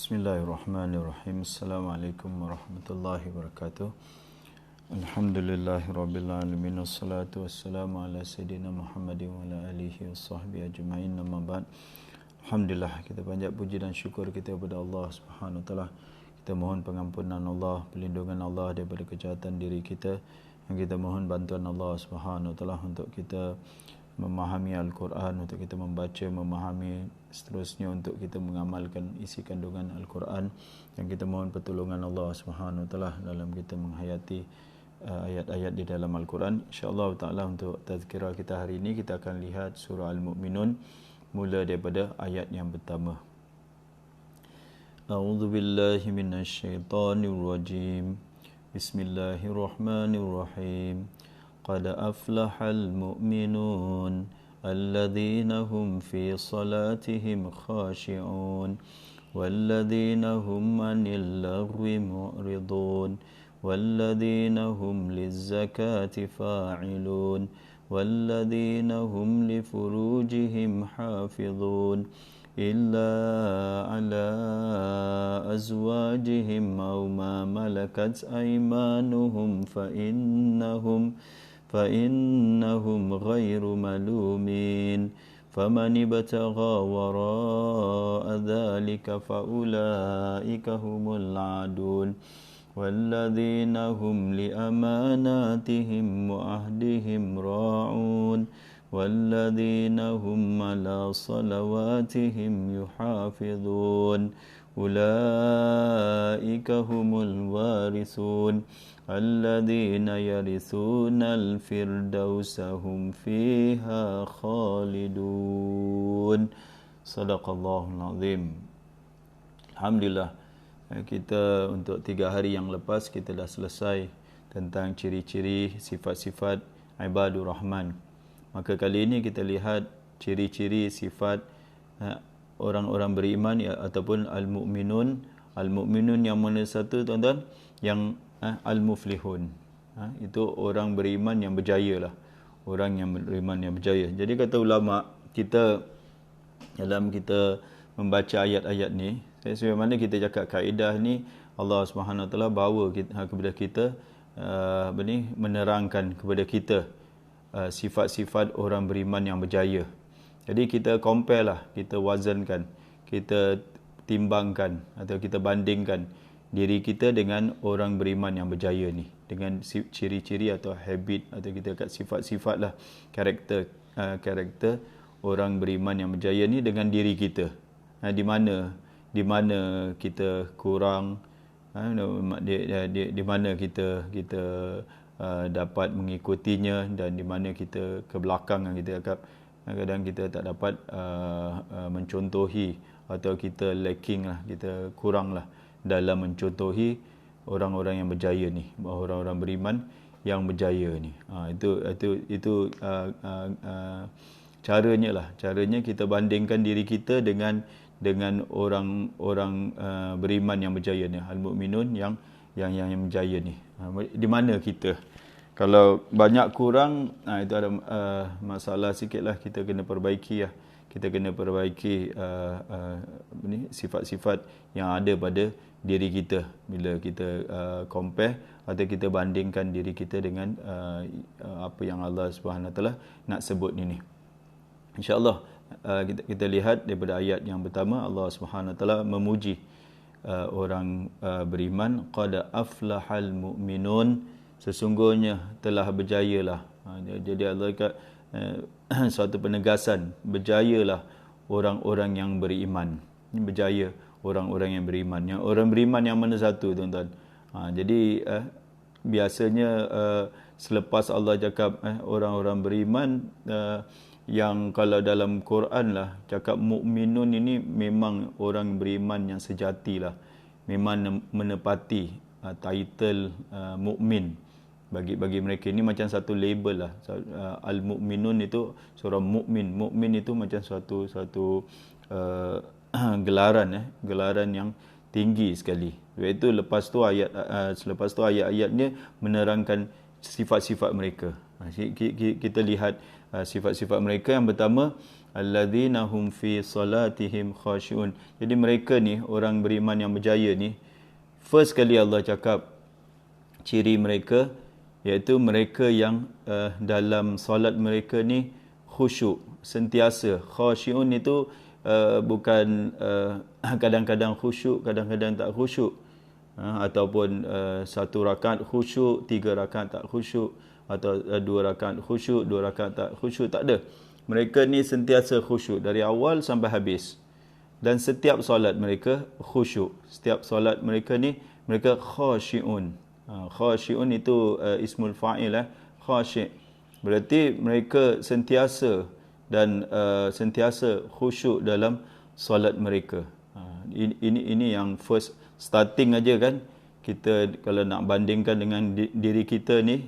Bismillahirrahmanirrahim. Assalamualaikum warahmatullahi wabarakatuh. Alhamdulillahirabbil alamin wassalatu wassalamu ala sayidina Muhammadin wa ala alihi washabbihi ajmain. Amma ba'd. Alhamdulillah, kita panjat puji dan syukur kita kepada Allah Subhanahu wa taala. Kita mohon pengampunan Allah, perlindungan Allah daripada kejahatan diri kita, dan kita mohon bantuan Allah Subhanahu wa taala untuk kita memahami Al-Quran, untuk kita membaca, memahami, seterusnya untuk kita mengamalkan isi kandungan Al-Quran, dan kita mohon pertolongan Allah Subhanahu wa taala dalam kita menghayati ayat-ayat di dalam Al-Quran. InsyaAllah ta'ala untuk tazkirah kita hari ini, kita akan lihat surah Al-Mu'minun mula daripada ayat yang pertama. A'udzu billahi minasyaitonir rajim. Bismillahirrahmanirrahim. قد أفلح المؤمنون الذين هم في صلاتهم خاشعون والذين هم عن اللغو معرضون والذين هم للزكاة فاعلون والذين هم لفروجهم حافظون إلا على أزواجهم أو ما ملكت أيمانهم فإنهم غير ملومين فمن ابتغى وراء ذلك فأولئك هم العادون والذين هم لأماناتهم وعهدهم راعون والذين هم على صلواتهم يحافظون أولئك هم الوارثون الذين يرثون الفردوس هم فيها خالدون. Sadaqallahul azim. Alhamdulillah, kita untuk 3 hari yang lepas kita dah selesai tentang ciri-ciri sifat-sifat ibadur rahman. Maka kali ini kita lihat ciri-ciri sifat orang-orang beriman, ataupun al-mu'minun. Al-mu'minun yang mana satu, tuan-tuan? Yang al-muflihun. Itu orang beriman yang berjaya lah. Orang yang beriman yang berjaya. Jadi kata ulama, kita dalam kita membaca ayat-ayat ni, sebagaimana kita cakap kaedah ni, Allah Subhanahu Wa Taala bawa kepada kita menerangkan kepada kita sifat-sifat orang beriman yang berjaya. Jadi kita compare lah, kita wazankan, kita timbangkan atau kita bandingkan diri kita dengan orang beriman yang berjaya ni, dengan ciri-ciri atau habit, atau kita kata sifat-sifat lah, karakter orang beriman yang berjaya ni dengan diri kita. Di mana kita kurang, di mana kita dapat mengikutinya, dan di mana kita ke belakang. Kita cakap kadang-kadang kita tak dapat mencontohi, atau kita lacking lah, kita kurang lah dalam mencontohi orang-orang yang berjaya ni, orang-orang beriman yang berjaya ni. Itu caranya lah. Caranya kita bandingkan diri kita dengan orang-orang beriman yang berjaya ni, al-mu'minun yang berjaya ni. Di mana kita? Kalau banyak kurang, itu ada masalah sikit lah. Kita kena perbaiki lah. Kita kena perbaiki sifat-sifat yang ada pada diri kita bila kita compare atau kita bandingkan diri kita dengan apa yang Allah Subhanahu Wa Taala nak sebut ini. InsyaAllah kita lihat daripada ayat yang pertama, Allah Subhanahu Wa Taala memuji orang beriman. Qad aflahal mu'minun, sesungguhnya telah berjayalah. Jadi Allah kata suatu penegasan, berjayalah orang-orang yang beriman. Ini berjaya orang-orang yang beriman. Yang orang beriman yang mana satu, tuan-tuan? Jadi biasanya selepas Allah cakap orang-orang beriman, yang kalau dalam Quran lah cakap mukminun, ini memang orang beriman yang sejati lah, memang menepati title mukmin. Bagi mereka ini macam satu label lah. Al-mu'minun itu seorang mukmin. Mukmin itu macam suatu gelaran yang tinggi sekali. Iaitu selepas tu ayat-ayatnya menerangkan sifat-sifat mereka. Kita lihat sifat-sifat mereka. Yang pertama, alladzina hum fi salatihim khashi'un. Jadi mereka ni, orang beriman yang berjaya ni, first kali Allah cakap ciri mereka, iaitu mereka yang dalam solat mereka ni khusyuk, sentiasa. Khashi'un itu bukan kadang-kadang khusyuk, kadang-kadang tak khusyuk. Ataupun satu rakaat khusyuk, 3 rakaat tak khusyuk, atau 2 rakaat khusyuk, 2 rakaat tak khusyuk. Tak ada. Mereka ni sentiasa khusyuk dari awal sampai habis. Dan setiap solat mereka khusyuk. Setiap solat mereka ni, mereka khashi'un. Khashi'un itu ismul fa'il, khashi'. Berarti mereka sentiasa dan sentiasa khusyuk dalam solat mereka. Ini yang first starting aja kan. Kita kalau nak bandingkan dengan diri kita ni,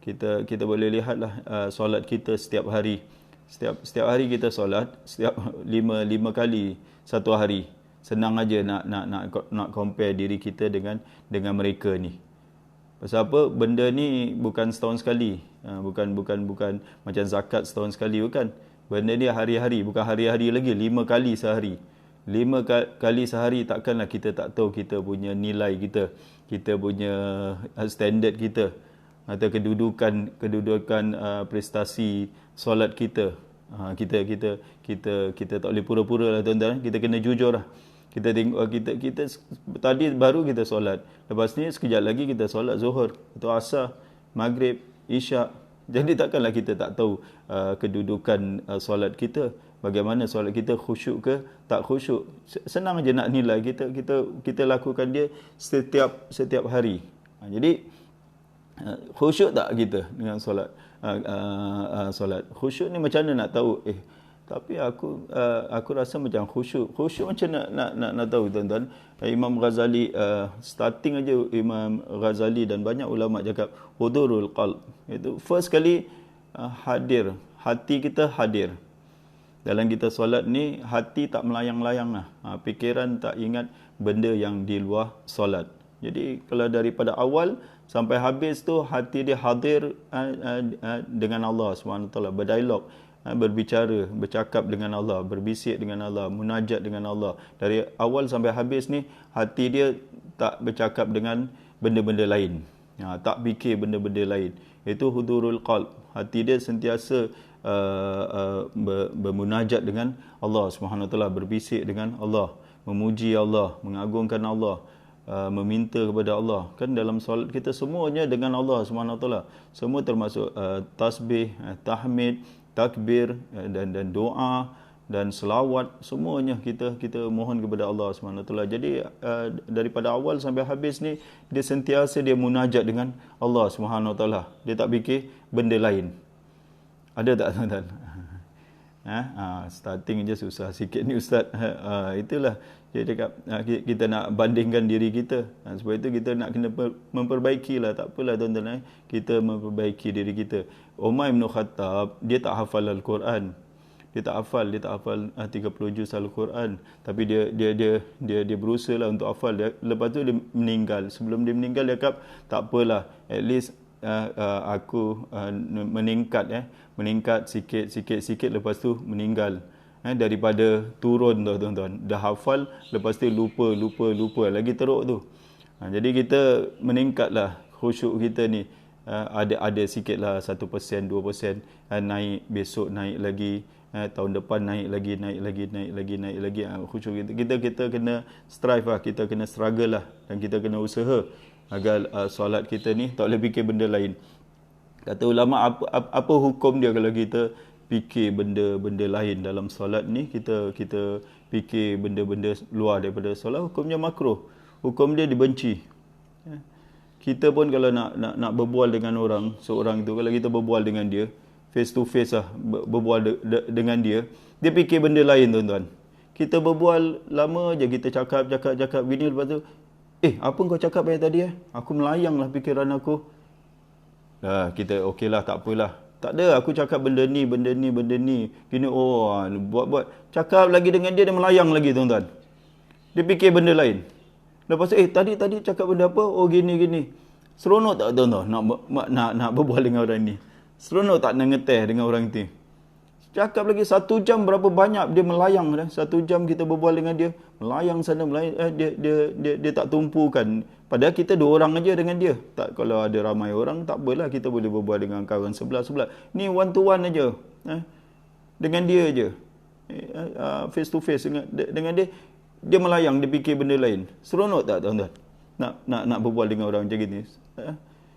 kita boleh lihatlah solat kita setiap hari. Setiap hari kita solat, setiap 5 kali satu hari. Senang aja nak compare diri kita dengan mereka ni. Pasal apa? Benda ni bukan setahun sekali. Bukan macam zakat setahun sekali, bukan. Benda ni hari-hari, bukan hari-hari lagi, 5 kali sehari. 5 kali sehari, takkanlah kita tak tahu kita punya nilai kita punya standard kita, atau kedudukan prestasi solat kita. Kita tak boleh pura-pura lah tuan-tuan. Kita kena jujur lah. Kita tengok kita tadi baru kita solat. Lepas ni sekejap lagi kita solat Zuhur atau Asar, Maghrib, Isyak. Jadi takkanlah kita tak tahu kedudukan solat kita. Bagaimana solat kita, khusyuk ke tak khusyuk. Senang aja nak nilai. Kita lakukan dia setiap hari. Jadi khusyuk tak kita dengan solat? Solat khusyuk ni macam mana nak tahu? Tapi aku rasa macam khusyuk. Khusyuk macam nak tahu tuan-tuan. Imam Ghazali, starting aja Imam Ghazali dan banyak ulama cakap hudurul qalb. Itu first kali hadir, hati kita hadir. Dalam kita solat ni, hati tak melayang-layang lah. Fikiran tak ingat benda yang di luar solat. Jadi kalau daripada awal sampai habis tu, hati dia hadir dengan Allah SWT, berdialog, berbicara, bercakap dengan Allah, berbisik dengan Allah, munajat dengan Allah. Dari awal sampai habis ni, hati dia tak bercakap dengan benda-benda lain. Tak fikir benda-benda lain. Itu hudurul qalb. Hati dia sentiasa bermunajat dengan Allah SWT, berbisik dengan Allah, memuji Allah, mengagungkan Allah, meminta kepada Allah. Kan dalam solat kita semuanya dengan Allah SWT. Semua termasuk tasbih, tahmid, takbir, dan doa dan selawat, semuanya kita mohon kepada Allah SWT. Jadi daripada awal sampai habis ni, dia sentiasa dia munajat dengan Allah SWT. Dia tak fikir benda lain. Ada tak tuan-tuan? Starting je susah sikit ni Ustaz. Itulah dia cakap, kita nak bandingkan diri kita. Sebab itu kita nak kena memperbaikilah. Tak apalah tuan-tuan, kita memperbaiki diri kita. Umar bin Khattab, dia tak hafal Al-Quran. Dia tak hafal 30 juz Al-Quran. Tapi dia berusaha lah untuk hafal. Lepas tu dia meninggal. Sebelum dia meninggal, dia cakap, tak apalah, at least aku meningkat sikit, lepas tu meninggal. Daripada turun tu tuan-tuan, dah hafal, lepas tu lupa lagi teruk tu. Jadi kita meningkatlah khusyuk kita ni. Ada sikitlah 1%, 2%, naik, besok naik lagi, tahun depan naik lagi khusyuk kita kena strive lah, kita kena struggle lah, dan kita kena usaha agar solat kita ni tak boleh fikir benda lain. Kata ulama, apa hukum dia kalau kita fikir benda-benda lain dalam solat ni, kita fikir benda-benda luar daripada solat, hukumnya makruh, hukum dia dibenci. Kita pun kalau nak berbual dengan seorang tu, kalau kita berbual dengan dia face to face lah, berbual dengan dia fikir benda lain tuan-tuan. Kita berbual lama je, kita cakap gini, lepas tu apa kau cakap tadi aku melayang lah fikiran aku. Kita okey lah, tak apalah. Tak ada, aku cakap benda ni gini, buat cakap lagi dengan dia melayang lagi tuan-tuan. Dia fikir benda lain. Lepas tu tadi cakap benda apa? Gini. Seronok tak tuan-tuan nak berbual dengan orang ni? Seronok tak nak ngeteh dengan orang itu? Cakap lagi 1 jam berapa banyak dia melayang dah. 1 jam kita berbual dengan dia, melayang sana melayang, dia tak tumpukan. Padahal kita 2 orang aja dengan dia. Tak, kalau ada ramai orang tak apalah, kita boleh berbual dengan kawan sebelah. Ni one to one aja. Dengan dia aja. Face to face dengan dia, dia melayang, dia fikir benda lain. Seronok tak tuan-tuan? Nak berbual dengan orang macam gini.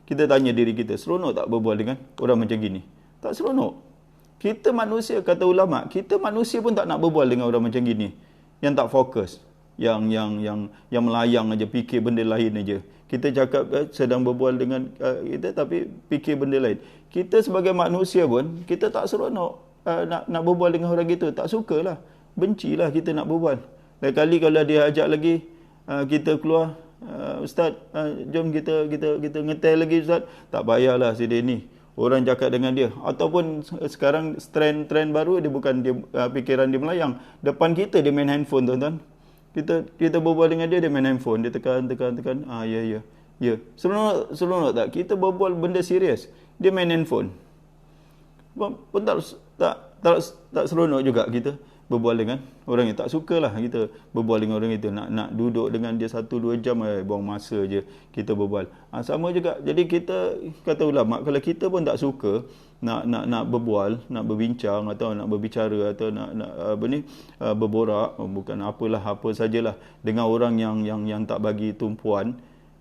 Kita tanya diri kita, seronok tak berbual dengan orang macam gini? Tak seronok. Kita manusia, kata ulama, kita manusia pun tak nak berbual dengan orang macam gini. Yang tak fokus, yang melayang aja, fikir benda lain aja. Kita cakap sedang berbual dengan kita tapi fikir benda lain. Kita sebagai manusia pun kita tak seronok nak berbual dengan orang gitu. Tak sukalah. Bencilah kita nak berbual. Lain kali kalau dia ajak lagi kita keluar, ustaz, jom kita ngetel lagi ustaz. Tak payahlah si dia ni. Orang cakap dengan dia. Ataupun sekarang trend baru, dia bukan dia fikiran dia melayang. Depan kita dia main handphone tuan-tuan. Kita berbual dengan dia main handphone. Dia tekan. Ya. Seronok tak? Kita berbual benda serius. Dia main handphone. Pun tak seronok juga kita berbual dengan orang yang tak sukalah kita berbual dengan orang itu. Nak duduk dengan dia 1-2 jam, buang masa je kita berbual. Sama juga. Jadi kita, kata ulama, kalau kita pun tak suka nak berbual, nak berbincang atau nak berbicara atau nak berborak, bukan apa sajalah dengan orang yang tak bagi tumpuan,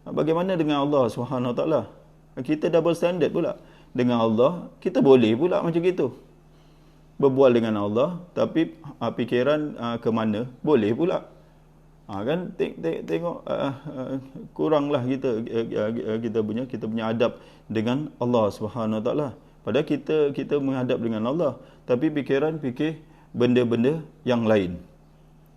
bagaimana dengan Allah Subhanahu Wa Taala? Kita double standard pula. Dengan Allah kita boleh pula macam gitu. Berbual dengan Allah tapi fikiran ke mana boleh pula. Kan tengok kuranglah kita punya adab dengan Allah Subhanahu Wa Taala. Padahal kita menghadap dengan Allah tapi fikiran fikir benda-benda yang lain.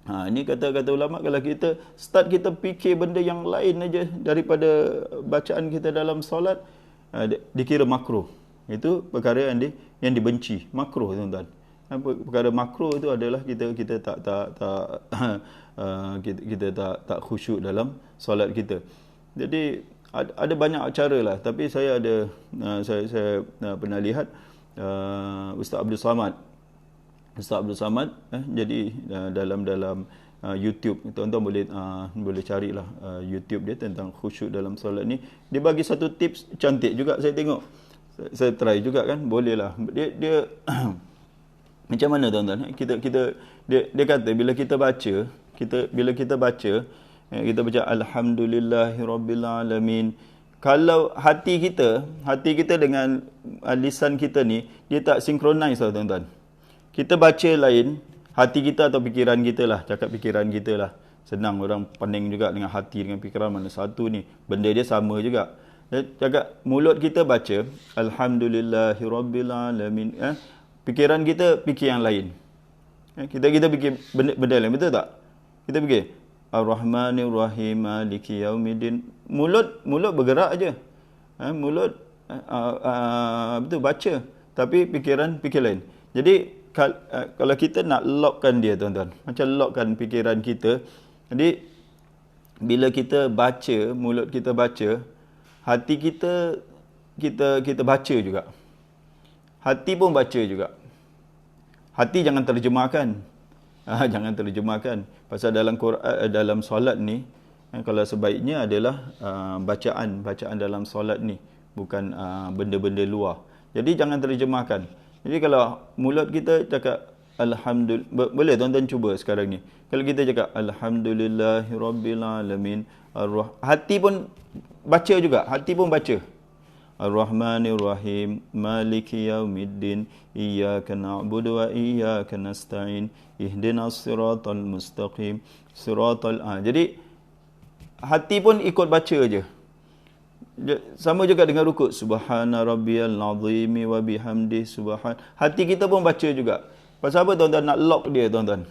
Ini kata ulama, kalau kita start kita fikir benda yang lain aja daripada bacaan kita dalam solat, dikira makruh. Itu perkara yang dibenci, makruh tuan-tuan. Perkara makruh itu adalah kita tak khusyuk dalam solat kita. Jadi ada banyak cara lah, tapi saya pernah lihat Ustaz Abdul Samad jadi dalam YouTube, tuan-tuan boleh carilah YouTube dia tentang khusyuk dalam solat ni. Dia bagi satu tips cantik juga, saya tengok. Saya try juga kan, boleh lah. Dia macam mana tuan-tuan? Dia kata bila kita baca alhamdulillahirabbil alamin, kalau hati kita dengan lisan kita ni dia tak synchronize tau tuan-tuan. Kita baca lain, hati kita atau fikiran kita lah, cakap fikiran kita lah. Senang orang pening juga dengan hati dengan fikiran, mana satu ni, benda dia sama juga. Cakap mulut kita baca alhamdulillahirabbil alamin, fikiran kita fikir yang lain. Kita fikir benda lain, betul tak? Kita fikir Ar-Rahmanir Rahim Maliki Yaumiddin. Mulut bergerak aja. Mulut betul baca, tapi fikiran fikir lain. Jadi kalau kita nak lockkan dia tuan-tuan, macam lockkan fikiran kita. Jadi bila kita baca, mulut kita baca, hati kita baca juga. Hati pun baca juga. Hati jangan terjemahkan. Jangan terjemahkan. Pasal dalam Quran, dalam solat ni, kalau sebaiknya adalah bacaan dalam solat ni, bukan benda-benda luar. Jadi jangan terjemahkan. Jadi kalau mulut kita cakap alhamdulillah, boleh tuan-tuan cuba sekarang ni. Kalau kita cakap alhamdulillahirabbil alamin, hati pun baca juga, hati pun baca. Ar-Rahmanir Rahim Maliki Yaumiddin Iyyaka na'budu wa iyyaka nasta'in Ihdinas siratal mustaqim Jadi hati pun ikut baca aja. Sama juga dengan rukuk, subhana rabbiyal azimi wa bihamdi subhan. Hati kita pun baca juga. Pasal apa tuan-tuan? Nak lock dia tuan-tuan.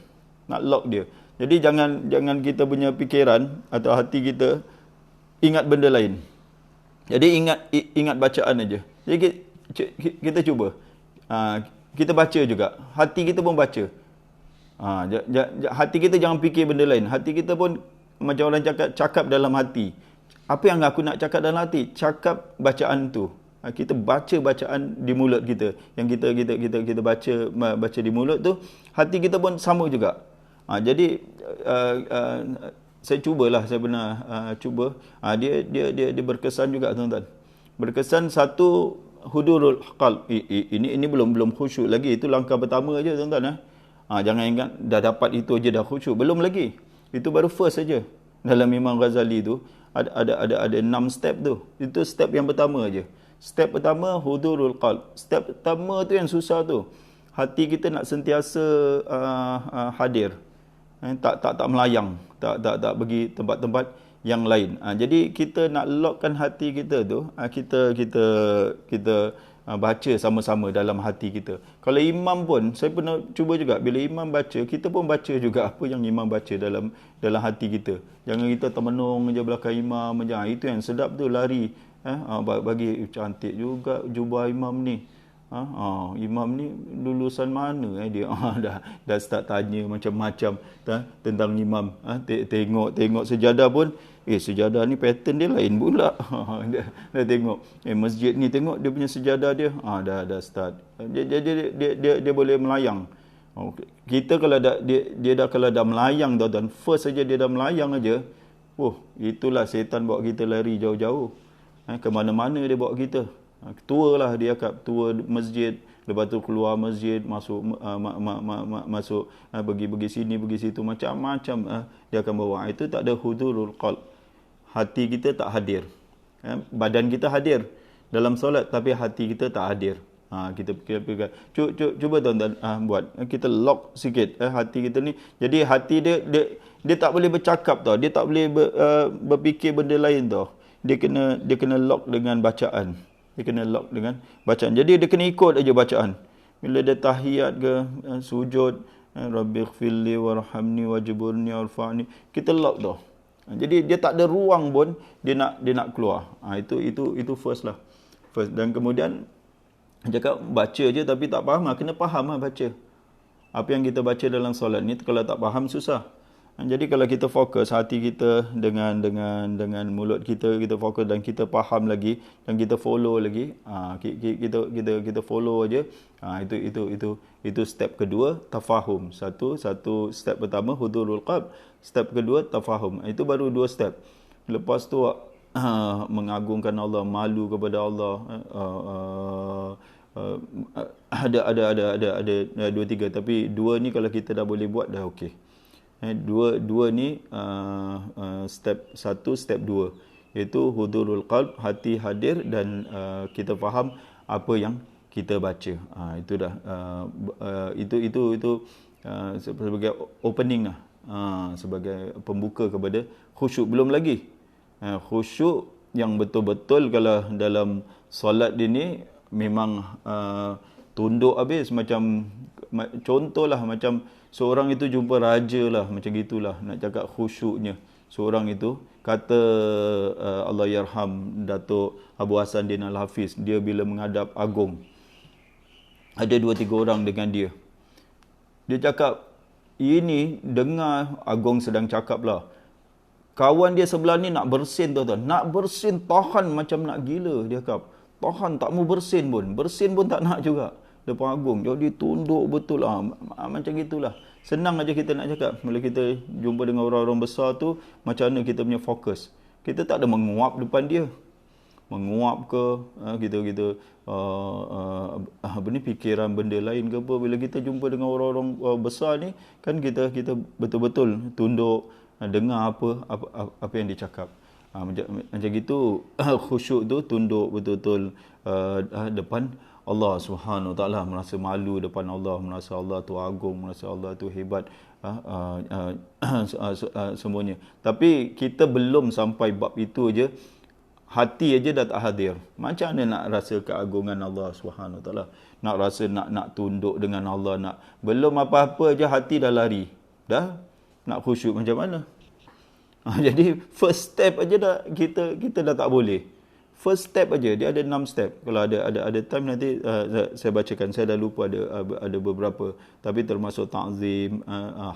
Nak lock dia. Jadi jangan kita punya fikiran atau hati kita ingat benda lain. Jadi ingat bacaan aja. Jadi kita cuba. Kita baca juga. Hati kita pun baca. Hati kita jangan fikir benda lain. Hati kita pun macam orang cakap dalam hati. Apa yang aku nak cakap dalam hati? Cakap bacaan tu. kita baca bacaan di mulut kita, yang kita baca di mulut tu, hati kita pun sama juga. Jadi saya pernah cuba. Dia berkesan juga tuan-tuan. Berkesan satu, hudurul qalb. Ini belum khusyuk lagi. Itu langkah pertama aja tuan-tuan. Jangan ingat dah dapat itu aja dah khusyuk. Belum lagi. Itu baru first saja. Dalam Imam Ghazali tu ada 6 step tu. Itu step yang pertama aja. Step pertama hudurul qalb. Step pertama tu yang susah tu. Hati kita nak sentiasa hadir. Tak melayang, tak pergi tempat-tempat yang lain. Jadi kita nak lockkan hati kita tu, kita baca sama-sama dalam hati kita. Kalau imam pun, saya pernah cuba juga, bila imam baca, kita pun baca juga apa yang imam baca dalam hati kita. Jangan kita termenung je belakang imam je. Itu yang sedap tu, lari. Bagi cantik juga jubah imam ni. Imam ni lulusan mana dia? Dah start tanya macam-macam tentang imam. Tengok sejadah pun, sejadah ni pattern dia lain pula. dah tengok masjid ni, tengok dia punya sejadah dia. Dah start. Dia boleh melayang. Kita kalau kalau dah melayang tuan-tuan, first saja dia dah melayang aja. Itulah setan bawa kita lari jauh-jauh. Ke mana-mana dia bawa kita. Ketua lah dia kat tua masjid, lepas tu keluar masjid, masuk pergi sini pergi situ, macam-macam dia akan bawa. Itu tak ada hudurul qalb. Hati kita tak hadir. Badan kita hadir dalam solat, tapi hati kita tak hadir. Kita pegang. Cuba tuan-tuan buat. Kita lock sikit hati kita ni. Jadi hati dia tak boleh bercakap tau. Dia tak boleh berfikir benda lain tau. Dia kena lock dengan bacaan. Jadi dia kena ikut aja bacaan. Bila dia tahiyat ke sujud, Rabbighfirli warhamni wajburni warfa'ni, kita lock dah. Jadi dia tak ada ruang pun dia nak keluar. Itu first lah. Dan kemudian cakap baca je tapi tak faham, kena faham baca. Apa yang kita baca dalam solat ni, kalau tak faham susah. Jadi kalau kita fokus hati kita dengan mulut kita fokus dan kita faham lagi dan kita follow lagi, kita follow aja. Itu step kedua, tafahum. Satu step pertama hudurul qalb, step kedua tafahum. Itu baru 2 step. Lepas tu mengagungkan Allah, malu kepada Allah. Ada 2-3, tapi 2 ni kalau kita dah boleh buat dah okey. Dua ni step 1, step 2, iaitu hudurul qalb, hati hadir dan kita faham apa yang kita baca. Itu dah itu sebagai opening lah, sebagai pembuka kepada khusyuk. Belum lagi khusyuk yang betul-betul kalau dalam solat dia ni memang tunduk habis. Macam contohlah, macam seorang itu jumpa raja lah, macam gitulah nak cakap khusyuknya. Seorang itu kata Allah yarham Datuk Abu Hassan Din Al-Hafiz, dia bila menghadap agung, ada 2-3 orang dengan dia. Dia cakap, ini dengar agung sedang cakap lah. Kawan dia sebelah ni nak bersin tuan-tuan. Nak bersin, tahan macam nak gila. Dia cakap, tahan tak mau bersin pun tak nak juga depan agung. Jadi tunduk betul lah. Macam gitulah. Senang aja kita nak cakap. Bila kita jumpa dengan orang-orang besar tu, macam mana kita punya fokus. Kita tak ada menguap depan dia. Menguap ke, kita fikiran benda lain ke apa. Bila kita jumpa dengan orang-orang besar ni, kan kita betul-betul tunduk, dengar apa yang dia cakap. Macam gitu khusyuk tu, tunduk betul-betul depan Allah Subhanahu Wa Taala, merasa malu depan Allah, merasa Allah tu agung, merasa Allah tu hebat, semuanya. Tapi kita belum sampai bab itu aja, hati aja dah tak hadir. Macam mana nak rasa keagungan Allah Subhanahu Wa Taala? Nak rasa nak tunduk dengan Allah, belum apa-apa aja hati dah lari. Dah nak khusyuk macam mana? Jadi first step aja dah kita dah tak boleh. First step aja, dia ada 6 step. Kalau ada time nanti saya bacakan. Saya dah lupa ada beberapa. Tapi termasuk ta'zim,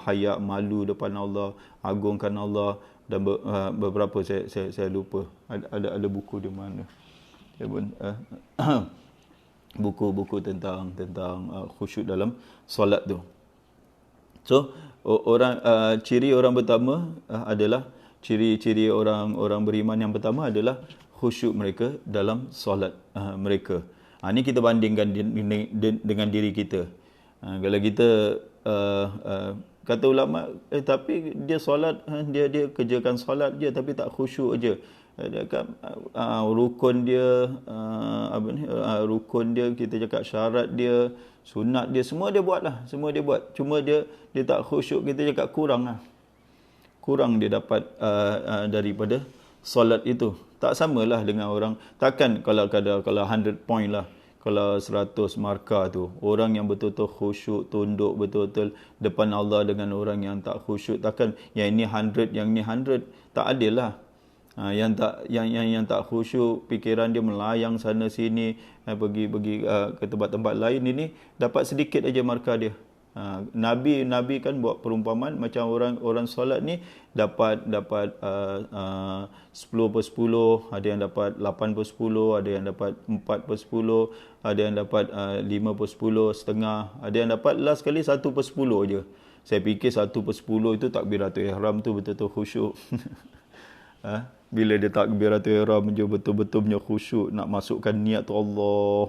haya, malu depan Allah, agungkan Allah, dan beberapa saya lupa. Ada buku di mana. dia pun buku-buku tentang khusyuk dalam solat tu. So ciri orang pertama adalah ciri-ciri orang beriman yang pertama adalah khusyuk mereka dalam solat mereka. Ini kita bandingkan dengan diri kita. Kalau kita kata ulama, tapi dia solat, dia kerjakan solat je tapi tak khusyuk je. Rukun dia rukun dia, kita cakap syarat dia, sunat dia, semua dia buat lah, semua dia buat. Cuma dia tak khusyuk, kita cakap kurang dia dapat daripada solat itu. Tak samalah dengan orang, takkan kalau 100 point lah, kalau 100 markah tu, orang yang betul-betul khusyuk, tunduk betul-betul depan Allah dengan orang yang tak khusyuk, takkan yang ini 100, yang ni 100, tak adil lah. Yang tak khusyuk, fikiran dia melayang sana sini, pergi ke tempat-tempat lain, ini dapat sedikit aja markah dia. Nabi kan buat perumpamaan macam orang solat ni dapat 10/10, ada yang dapat 8/10, ada yang dapat 4/10, ada yang dapat 5/10, setengah, ada yang dapat last kali 1/10 je. Saya fikir 1/10 itu takbiratul ihram tu betul-betul khusyuk. Bila dia takbiratul ihram je betul-betul punya khusyuk, nak masukkan niat tu Allah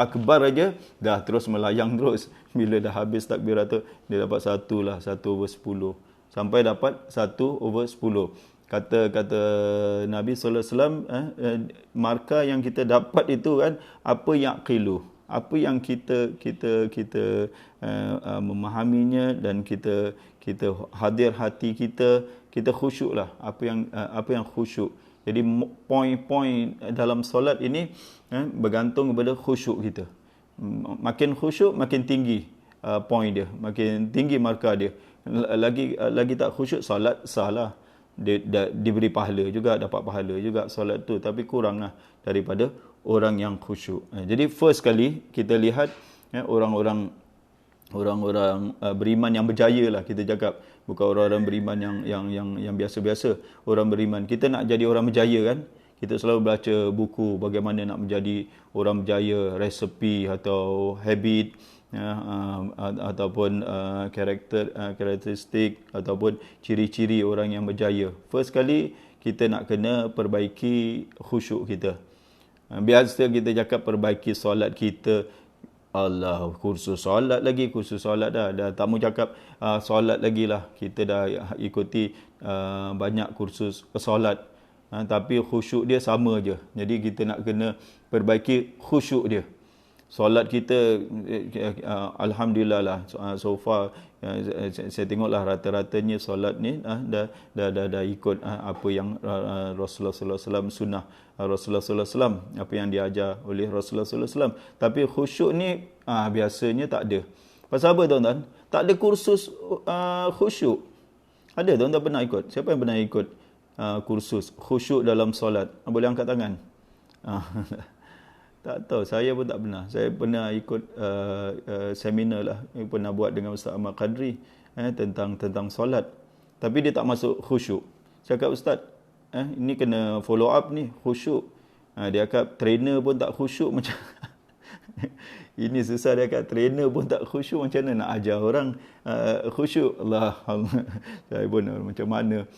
akbar aja dah terus melayang terus. Bila dah habis takbiratul, dia dapat 1/10 sampai dapat 1/10. Kata Nabi sallallahu alaihi wasallam, markah yang kita dapat itu kan apa yang kita memahaminya, dan kita hadir hati kita khusyuklah, apa yang khusyuk. Jadi poin-poin dalam solat ini bergantung kepada khusyuk kita. Makin khusyuk makin tinggi poin dia, makin tinggi markah dia. Lagi tak khusyuk, solat salah, dia diberi pahala juga, dapat pahala juga solat tu, tapi kuranglah daripada orang yang khusyuk. Jadi first kali kita lihat orang-orang beriman yang berjaya lah, kita cakap, bukan orang-orang beriman yang biasa-biasa. Orang beriman, kita nak jadi orang berjaya kan, kita selalu baca buku bagaimana nak menjadi orang berjaya, resepi atau habit, ataupun karakteristik ataupun ciri-ciri orang yang berjaya. First kali kita nak kena perbaiki khusyuk kita. Biasa kita cakap perbaiki solat kita, Allah, kursus solat dah tak mau cakap solat lagi lah. Kita dah ikuti banyak kursus solat, tapi khusyuk dia sama je. Jadi kita nak kena perbaiki khusyuk dia. Solat kita alhamdulillah lah, so far saya tengoklah rata-ratanya solat ni dah ikut apa yang Rasulullah sallallahu alaihi wasallam, sunnah Rasulullah sallallahu alaihi wasallam, apa yang diajar oleh Rasulullah sallallahu alaihi wasallam. Tapi khusyuk ni biasanya tak ada. Pasal apa tuan-tuan? Tak ada kursus khusyuk. Ada tuan-tuan pernah ikut? Siapa yang pernah ikut kursus khusyuk dalam solat? Boleh angkat tangan? Tak tahu, saya pun tak pernah. Saya pernah ikut seminar lah, pernah buat dengan Ustaz Ahmad Qadri tentang solat. Tapi dia tak masuk khusyuk. Saya cakap, Ustaz, ini kena follow up ni, khusyuk. Dia cakap trainer pun tak khusyuk macam ini susah. Dia cakap trainer pun tak khusyuk, macam mana nak ajar orang khusyuk? Allah, saya pun macam mana.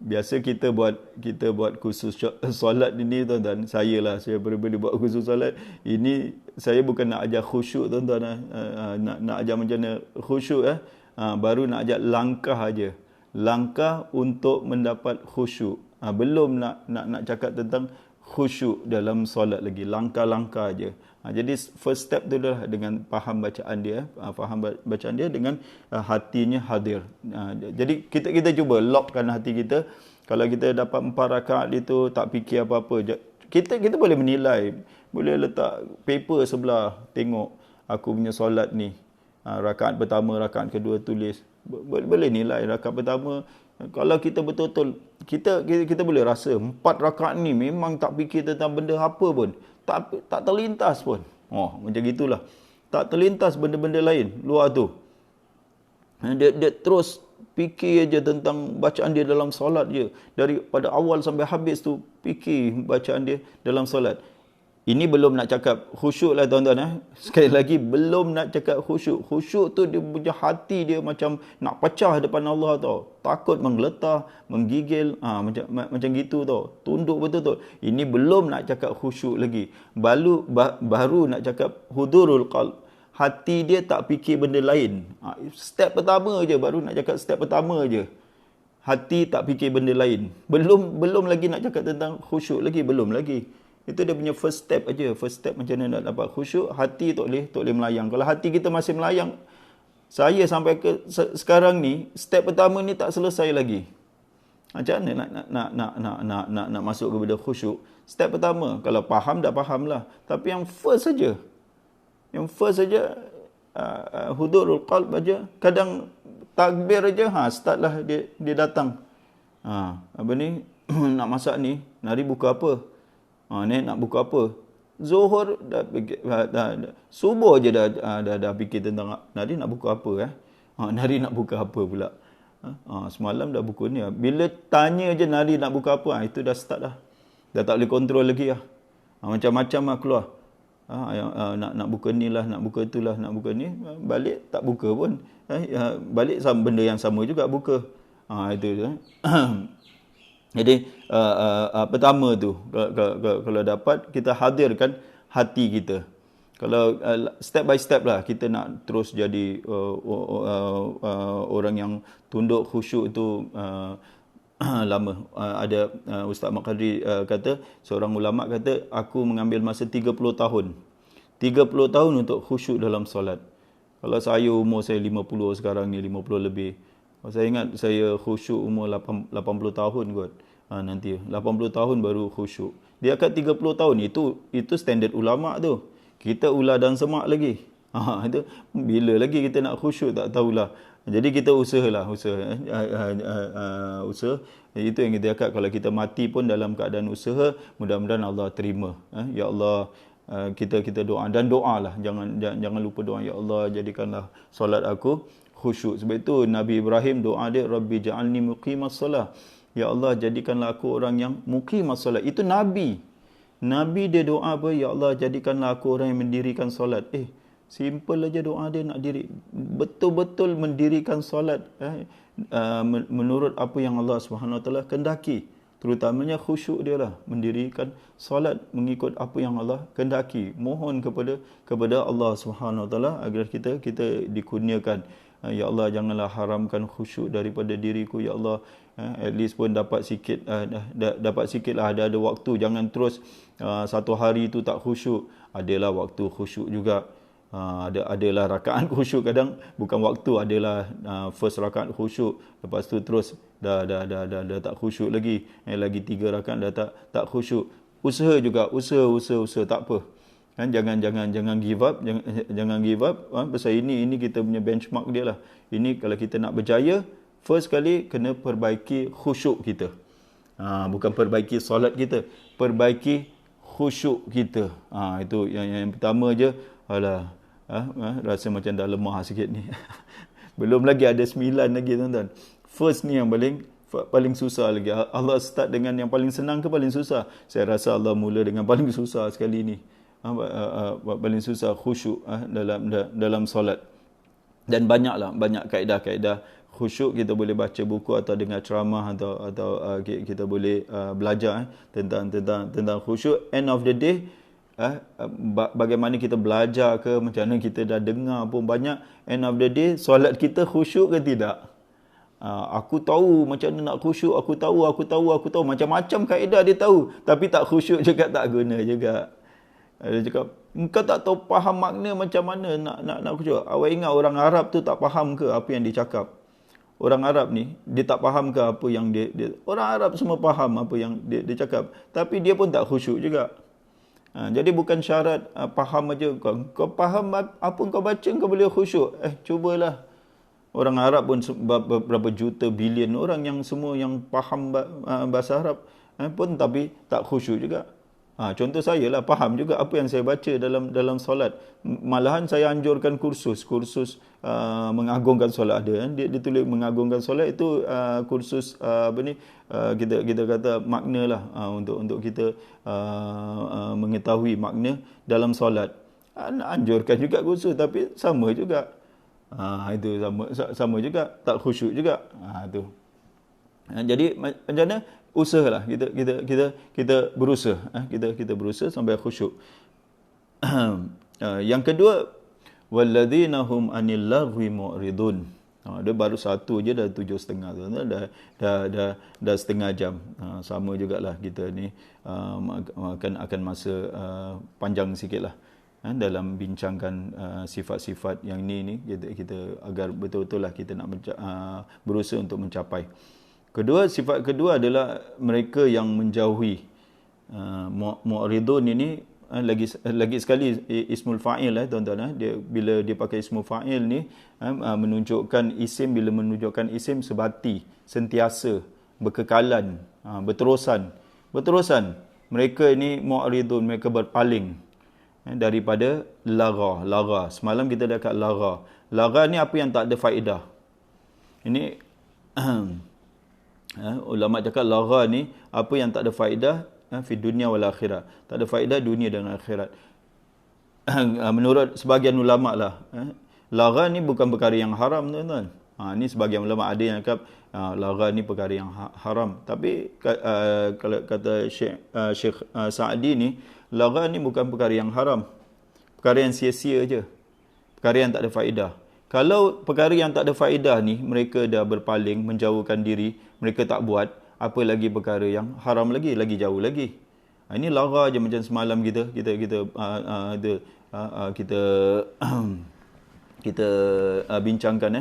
Biasa kita buat kursus solat ini tuan-tuan. Saya boleh buat kursus solat ini, saya bukan nak ajar khusyuk tuan-tuan, nak ajar macam mana khusyuk baru nak ajar langkah aja. Langkah untuk mendapat khusyuk. Belum nak cakap tentang khusyuk dalam solat lagi, langkah-langkah aja. Jadi first step tu adalah dengan faham bacaan dia dengan hatinya hadir. Jadi kita cuba lockkan hati kita. Kalau kita dapat 4 rakaat itu tak fikir apa-apa, kita boleh menilai, boleh letak paper sebelah, tengok aku punya solat ni, rakaat pertama, rakaat kedua tulis, boleh nilai rakaat pertama. Kalau kita betul-betul kita boleh rasa 4 rakaat ni memang tak fikir tentang benda apa pun, tak terlintas pun. Macam gitulah. Tak terlintas benda-benda lain luar tu. Dia terus fikir aja tentang bacaan dia dalam solat je. Daripada awal sampai habis tu fikir bacaan dia dalam solat. Ini belum nak cakap khusyuk lah tuan-tuan. Sekali lagi, belum nak cakap khusyuk. Khusyuk tu dia punya hati dia macam nak pecah depan Allah tau. Takut menggeletar, menggigil, macam gitu tau. Tunduk betul-betul. Ini belum nak cakap khusyuk lagi. Baru nak cakap hudurul qalb. Hati dia tak fikir benda lain. Step pertama je, baru nak cakap step pertama je. Hati tak fikir benda lain. Belum lagi nak cakap tentang khusyuk lagi, belum lagi. Itu dia punya first step aja. First step macam mana nak dapat khusyuk, hati tak boleh melayang. Kalau hati kita masih melayang, saya sampai ke sekarang ni, step pertama ni tak selesai lagi. Macam mana nak masuk kepada khusyuk? Step pertama, kalau faham dah faham lah. Tapi yang first saja. Yang first saja hudurul qalb aja. Kadang takbir aja, start lah dia datang. Apa ni? Nak masak ni, nari buka apa? Ni nak buka apa? Zuhur dah subuh je dah fikir tentang nari nak buka apa nari nak buka apa pula. Semalam dah buka ni. Bila tanya je nari nak buka apa, itu dah start dah. Dah tak boleh kontrol lagi lah. Macam-macam lah keluar. Nak buka ni lah, nak buka tu lah, nak buka ni. Balik tak buka pun. Balik sama benda yang sama juga buka. Itu je. Jadi pertama tu, kalau dapat kita hadirkan hati kita. Kalau step by step lah kita nak terus jadi orang yang tunduk khusyuk tu lama. Ada Ustaz Mat Qadri kata, seorang ulama kata, aku mengambil masa 30 tahun. 30 tahun untuk khusyuk dalam solat. Kalau saya umur saya 50 sekarang ni, 50 lebih. Saya ingat saya khusyuk umur 80 tahun kot. Nanti 80 tahun baru khusyuk. Dia akan 30 tahun. Itu standard ulama tu. Kita ular dan semak lagi. Itu bila lagi kita nak khusyuk tak tahulah. Jadi kita usahalah, usaha. Itu yang kita cakap, kalau kita mati pun dalam keadaan usaha, mudah-mudahan Allah terima. Ya Allah, kita doa dan doalah. Jangan lupa doa, ya Allah jadikanlah solat aku khusyuk. Sebab itu Nabi Ibrahim doa dia, Rabbi ja'alni muqimas solah. Ya Allah jadikanlah aku orang yang muqimas solat. Itu Nabi. Nabi dia doa apa? Ya Allah jadikanlah aku orang yang mendirikan solat. Simple aja doa dia nak diri. Betul-betul mendirikan solat. Menurut apa yang Allah SWT kehendaki. Terutamanya khusyuk dia lah. Mendirikan solat mengikut apa yang Allah kehendaki. Mohon kepada Allah SWT agar kita dikurniakan. Ya Allah janganlah haramkan khusyuk daripada diriku. Ya Allah at least pun dapat sikit lah, ada waktu. Jangan terus satu hari tu tak khusyuk. Adalah waktu khusyuk juga. Adalah rakaat khusyuk, kadang bukan waktu, adalah first rakaat khusyuk, lepas tu terus dah tak khusyuk lagi, lagi 3 rakaat dah tak khusyuk. Usaha juga, usaha tak apa kan. Jangan give up, jangan give up. Pasal ini kita punya benchmark dia lah. Ini kalau kita nak berjaya, first kali kena perbaiki khusyuk kita. Bukan perbaiki solat kita, perbaiki khusyuk kita. Itu yang pertama je. Rasa macam dah lemah sikit ni. Belum lagi ada 9 lagi tuan-tuan. First ni yang paling susah lagi. Allah start dengan yang paling senang ke paling susah? Saya rasa Allah mula dengan paling susah sekali ni. Paling susah khusyuk dalam solat. Dan banyak kaedah-kaedah khusyuk. Kita boleh baca buku atau dengar ceramah atau kita boleh belajar tentang khusyuk. End of the day, bagaimana kita belajar ke, macam mana kita dah dengar pun banyak. End of the day, solat kita khusyuk ke tidak? Aku tahu macam mana nak khusyuk, aku tahu macam-macam kaedah dia tahu, tapi tak khusyuk juga, tak guna juga. Dia cakap, engkau tak tahu faham makna macam mana nak khusyuk. Awak ingat orang Arab tu tak faham ke apa yang dia cakap? Orang Arab ni, dia tak faham ke apa yang dia orang Arab semua faham apa yang dia cakap, tapi dia pun tak khusyuk juga. Jadi bukan syarat faham aja. Kau faham apa kau baca, kau boleh khusyuk. Cubalah. Orang Arab pun berapa juta, bilion orang yang semua yang faham bahasa Arab pun tapi tak khusyuk juga. Contoh saya lah, faham juga apa yang saya baca dalam solat. Malahan saya anjurkan kursus mengagungkan solat ada. Dia tulis mengagungkan solat itu kursus kita kata makna lah, untuk kita mengetahui makna dalam solat. Anjurkan juga kursus, tapi sama juga. Itu sama juga, tak khusyuk juga. Tu. Jadi macam mana? Usahalah kita berusaha, kita berusaha sampai khusyuk. Yang kedua, walladzina hum anil lagwi mu'ridun. Dia baru satu je dah 7.30 tu, dah setengah jam. Sama jugalah kita ni akan masa panjang sikitlah dalam bincangkan sifat-sifat yang ni kita agar betul-betul lah kita nak berusaha untuk mencapai. Sifat kedua adalah mereka yang menjauhi. Mu'ridun ini lagi sekali ismul fa'il tuan-tuan. Bila dia pakai ismul fa'il ni menunjukkan isim, bila menunjukkan isim sebati, sentiasa, berkekalan, berterusan. Mereka ini mu'ridun, mereka berpaling daripada lara. Semalam kita dah kat lara. Lara ni apa yang tak ada faedah. Ini ulama cakap lara ni apa yang tak ada faedah fi dunia wal akhirat. Tak ada faedah dunia dan akhirat. Menurut sebahagian ulama lah, lara ni bukan perkara yang haram, tuan-tuan. Ni sebahagian ulama ada yang cakap lara ni perkara yang haram. Tapi kalau kata Syekh Sa'di ni, lara ni bukan perkara yang haram. Perkara yang sia-sia je. Perkara yang tak ada faedah. Kalau perkara yang tak ada faedah ni mereka dah berpaling, menjauhkan diri, mereka tak buat, apa lagi perkara yang haram lagi jauh lagi. Ini lara je macam semalam kita bincangkan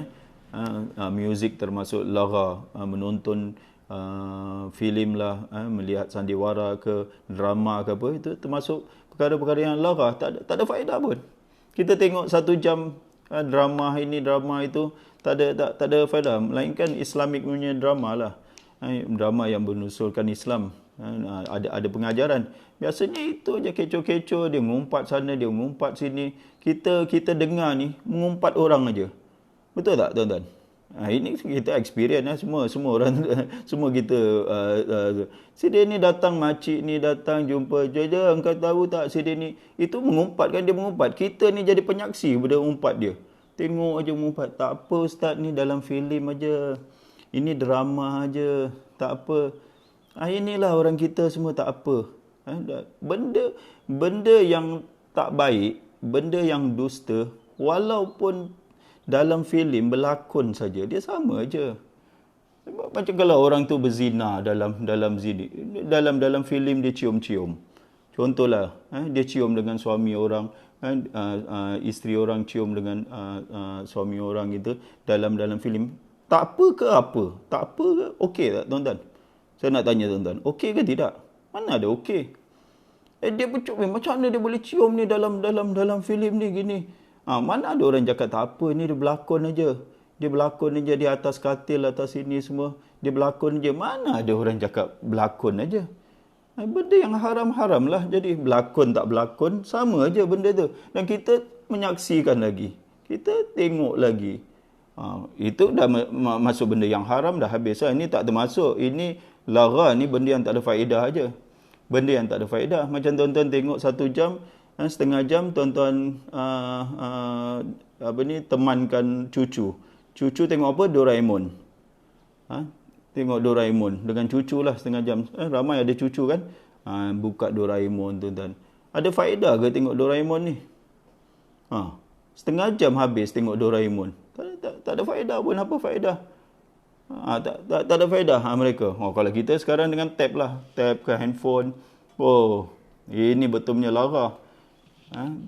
muzik termasuk lara, menonton filem lah, melihat sandiwara ke drama ke apa, itu termasuk perkara-perkara yang lara, tak ada faedah pun. Kita tengok 1 jam drama ini, drama itu, tak ada faedah. Melainkan Islamic punya drama lah. Drama yang benusulkan Islam. Ada pengajaran. Biasanya itu je kecoh-kecoh. Dia mengumpat sana, dia mengumpat sini. Kita dengar ni, mengumpat orang aja. Betul tak, tuan-tuan? Ini kita experience semua orang semua kita si dia ni datang, makcik ni datang jumpa je, engkau tahu tak si dia ni itu mengumpat kan, dia mengumpat, kita ni jadi penyaksi pada umpat dia, tengok aja mengumpat. Tak apa ustaz, ni dalam filem aja, ini drama aja, tak apa. Inilah orang kita semua, tak apa. Benda yang tak baik, benda yang dusta, walaupun dalam filem berlakon saja, dia sama aja. Macam kalau orang tu berzina dalam filem, dia cium-cium. Contohlah, dia cium dengan suami orang, isteri orang cium dengan suami orang gitu dalam filem. Tak apa ke apa? Tak apa ke? Okey tak, tuan-tuan? Saya nak tanya tuan-tuan, okey ke tidak? Mana ada okey? Dia bercakap, macam mana dia boleh cium ni dalam filem ni gini? Mana ada orang cakap tak apa, ni dia berlakon aja. Dia berlakon aja di atas katil, atas sini semua. Dia berlakon aja. Mana ada orang cakap berlakon aja. Benda yang haram-haram lah. Jadi berlakon tak berlakon, sama aja benda tu. Dan kita menyaksikan lagi. Kita tengok lagi. Itu dah masuk benda yang haram, dah habis. Ini tak termasuk. Ini lara, ni benda yang tak ada faedah aja. Benda yang tak ada faedah. Macam tuan-tuan tengok 1 jam, setengah jam tuan-tuan temankan cucu tengok apa? Doraemon. Tengok Doraemon dengan cucu lah setengah jam. Ramai ada cucu kan, buka Doraemon, tuan-tuan. Ada faedah ke tengok Doraemon ni? Setengah jam habis tengok Doraemon. Tak ada faedah pun. Apa faedah? Tak ada faedah mereka. Kalau kita sekarang dengan tab lah, tab ke handphone, ini betulnya lara.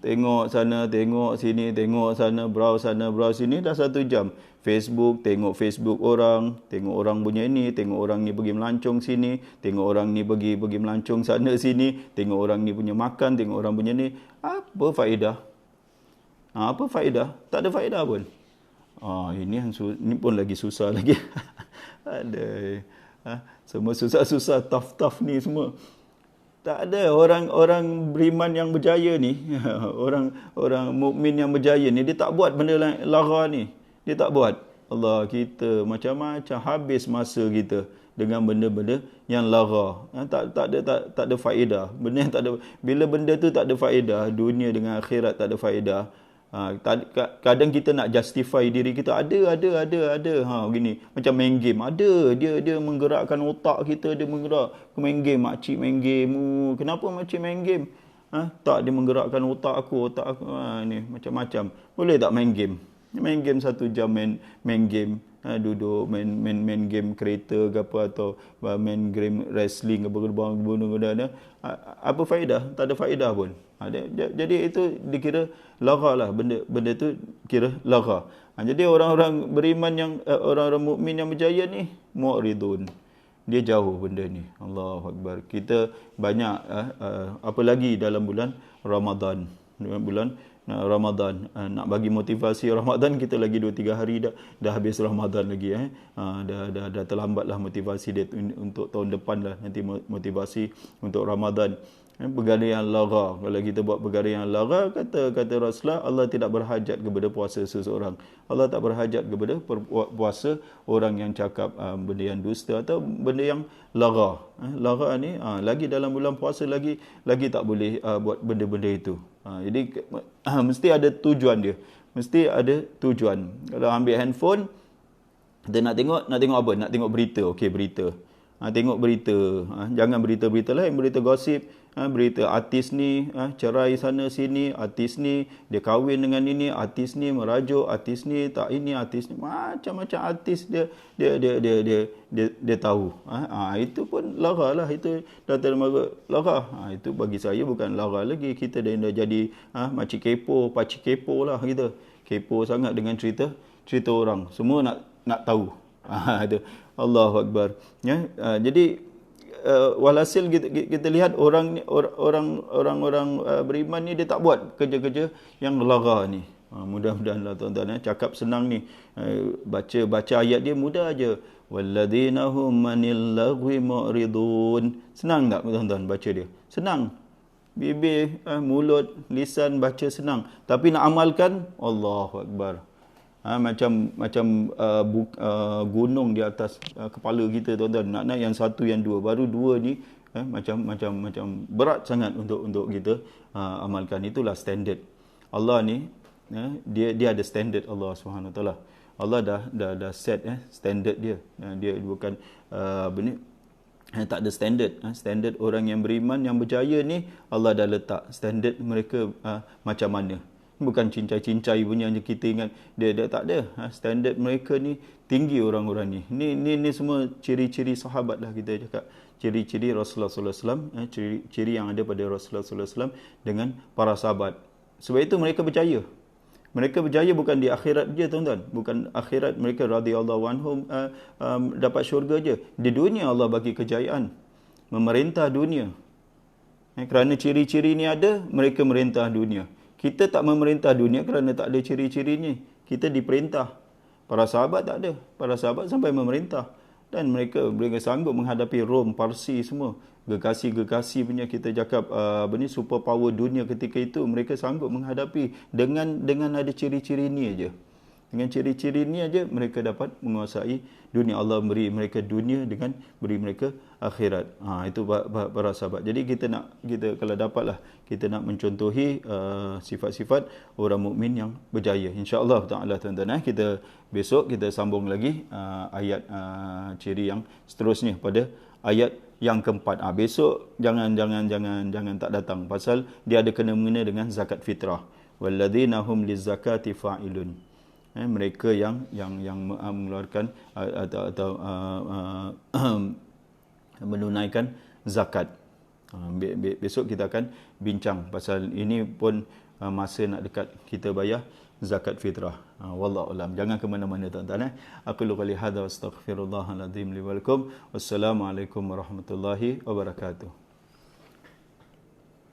Tengok sana, tengok sini, tengok sana, browse sini, dah 1 jam. Facebook, tengok Facebook orang, tengok orang punya ini, tengok orang ni pergi melancong sini, tengok orang ni pergi melancong sana sini, tengok orang ni punya makan, tengok orang punya ni. Apa faedah? Apa faedah? Tak ada faedah pun. Ini pun lagi susah lagi. Ada. Semua susah-susah, tough ni semua. Tak ada orang beriman yang berjaya ni, orang mukmin yang berjaya ni, dia tak buat benda lara ni. Dia tak buat. Allah, kita macam-macam habis masa kita dengan benda-benda yang lara. Tak ada faedah. Benda yang tak ada, bila benda tu tak ada faedah, dunia dengan akhirat tak ada faedah. Kadang kita nak justify diri kita, ada. Begini macam main game, ada dia menggerakkan otak kita, dia menggerak main game, makcik main game. Kenapa makcik main game? Tak, dia menggerakkan otak aku ni macam-macam. Boleh tak main game 1 jam, main game, duduk main game kereta ke apa, atau main game wrestling ke apa, apa faedah? Tak ada faedah pun. Jadi itu dikira lara lah, benda tu kira lara. Jadi orang-orang beriman yang orang-orang mukmin yang berjaya ni mu'ridun, dia jauh benda ni. Allahu Akbar. Kita banyak apa lagi dalam bulan Ramadan, nak bagi motivasi Ramadan, kita lagi 2-3 hari dah habis Ramadan lagi. Dah terlambatlah motivasi dia untuk tahun depan lah, nanti motivasi untuk Ramadan. Perkara yang lara, kalau kita buat perkara yang lara, kata Rasulullah, Allah tidak berhajat kepada puasa seseorang. Allah tak berhajat kepada puasa orang yang cakap benda yang dusta atau benda yang lara. Lara ni lagi dalam bulan puasa lagi tak boleh buat benda-benda itu. Jadi mesti ada tujuan dia. Mesti ada tujuan. Kalau ambil handphone, kita nak tengok apa? Nak tengok berita. Okey, berita. Tengok berita. Jangan berita-berita lain, berita gosip. Berita artis ni cerai sana sini, artis ni dia kahwin dengan ini, artis ni merajuk, artis ni tak ini, artis ni macam-macam artis dia tahu. Itu pun lara lah, itu data lara. Itu bagi saya bukan lara lagi, kita dah jadi macam kepo, pacik kepo lah kita. Kepo sangat dengan cerita orang. Semua nak tahu. Itu Allahu Akbar. Jadi walhasil kita lihat orang beriman ni dia tak buat kerja-kerja yang lara ni. Mudah-mudahanlah tuan-tuan cakap senang ni, baca ayat dia mudah aja. Walladzina hum manil lagwi mu'ridun. Senang tak tuan-tuan baca dia? Senang. Bibir, mulut, lisan baca senang. Tapi nak amalkan, Allahu Akbar. Macam gunung di atas kepala kita tuan-tuan. Nak yang satu yang dua, baru dua ni macam berat sangat untuk kita amalkan. Itulah standard Allah ni. Dia ada standard Allah Subhanahu Taala. Allah dah set standard dia. Dia bukan tak ada standard. Standard orang yang beriman yang berjaya ni Allah dah letak standard mereka macam mana. Bukan cincai-cincai punya yang kita ingat. Dia tak ada. Standard mereka ni tinggi orang-orang ni. Ni semua ciri-ciri sahabat lah kita cakap. Ciri-ciri Rasulullah SAW. Ciri yang ada pada Rasulullah SAW dengan para sahabat. Sebab itu mereka berjaya. Mereka berjaya bukan di akhirat je tuan-tuan. Bukan akhirat mereka radhiyallahu anhum dapat syurga je. Di dunia Allah bagi kejayaan. Memerintah dunia. Kerana ciri-ciri ni ada, mereka merintah dunia. Kita tak memerintah dunia kerana tak ada ciri-ciri ni. Kita diperintah. Para sahabat tak ada. Para sahabat sampai memerintah. Dan mereka sanggup menghadapi Rom, Parsi semua. Gergasi punya kita cakap super power dunia ketika itu. Mereka sanggup menghadapi dengan ada ciri-ciri ni aja. Dengan ciri-ciri ni aja mereka dapat menguasai dunia. Allah beri mereka dunia dengan beri mereka akhirat. Itu para sahabat. Jadi kita kalau dapatlah kita nak mencontohi sifat-sifat orang mukmin yang berjaya. Insya-Allah taala tuan-tuan, kita besok kita sambung lagi ayat ciri yang seterusnya pada ayat yang keempat. Besok jangan tak datang pasal dia ada kena-mengena dengan zakat fitrah. Walladzina hum lizakati fa'ilun. Mereka yang mengeluarkan atau menunaikan zakat. Besok kita akan bincang pasal ini pun masa nak dekat kita bayar zakat fitrah. Wallahu alam. Jangan ke mana-mana tuan-tuan. Aku qali hadza wa astaghfirullahal azim li wa lakum. Wassalamualaikum warahmatullahi wabarakatuh.